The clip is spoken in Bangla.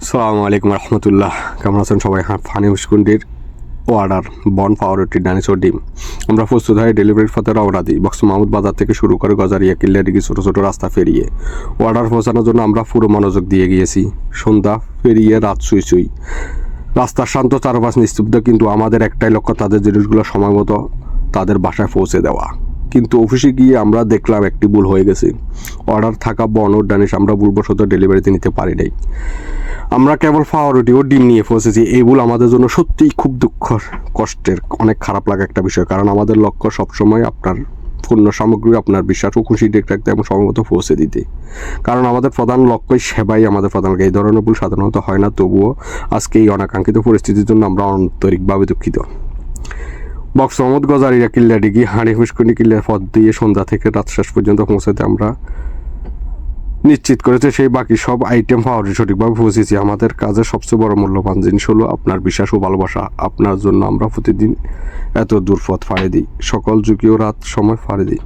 আসসালামু আলাইকুম রহমতুল্লাহ। কেমন আছেন সবাই? ফানি হুসকুন্ডির অর্ডার বন পাউরুটি ডাইনোসর ডিম আমরা প্রস্তুত হয়ে ডেলিভারির পথে রওনা দিই। বক্স মাহমুদ বাজার থেকে শুরু করে গজারিয়া কিল্লাডিগি ছোটো ছোটো রাস্তা পেরিয়ে অর্ডার পৌঁছানোর জন্য আমরা পুরো মনোযোগ দিয়ে গিয়েছি। সন্ধ্যা পেরিয়ে রাত সুই সুই, রাস্তার শান্ত চারপাশ নিস্তব্ধ, কিন্তু আমাদের একটাই লক্ষ্য তাদের জিনিসগুলো সময় মতো তাদের বাসায় পৌঁছে দেওয়া। কিন্তু অফিসে গিয়ে আমরা দেখলাম একটি ভুল হয়ে গেছে। অর্ডার থাকা বন ও ডানিশ আমরা ভুলবশত ডেলিভারিতে নিতে পারি নাই। আমরা কেবল পাউরুটি ও ডিম নিয়ে পৌঁছেছি। এই ভুল আমাদের জন্য সত্যিই খুব কষ্টের, অনেক খারাপ লাগা একটা বিষয়, কারণ আমাদের লক্ষ্য সবসময় আপনার পণ্য সামগ্রী আপনার বিশ্বাস ও খুশি দেখে রাখতে এবং সময়মতো পৌঁছে দিতে, কারণ আমাদের প্রধান লক্ষ্যই সেবাই আমাদের প্রধান লক্ষ্য। এই ধরনের ভুল সাধারণত হয় না, তবুও আজকে এই অনাকাঙ্ক্ষিত পরিস্থিতির জন্য আমরা আন্তরিকভাবে দুঃখিত। বক্স মোহাম্মদ গজারিয়া কিল্লাডিগি হাঁড়ি হুসকুনি কিল্লার পথ দিয়ে সন্ধ্যা থেকে রাত শেষ পর্যন্ত পৌঁছাতে আমরা নিশ্চিত করেছে সেই বাকি সব আইটেম পাউরুটি সঠিকভাবে পৌঁছেছি। আমাদের কাজের সবচেয়ে বড় মূল্যবান জিনিস হলো আপনার বিশ্বাস ও ভালোবাসা। আপনার জন্য আমরা প্রতিদিন এত দূর পথ ফাড়ি দিই, সকল ঝুঁকি ও রাত সময় ফাড়ি দিই।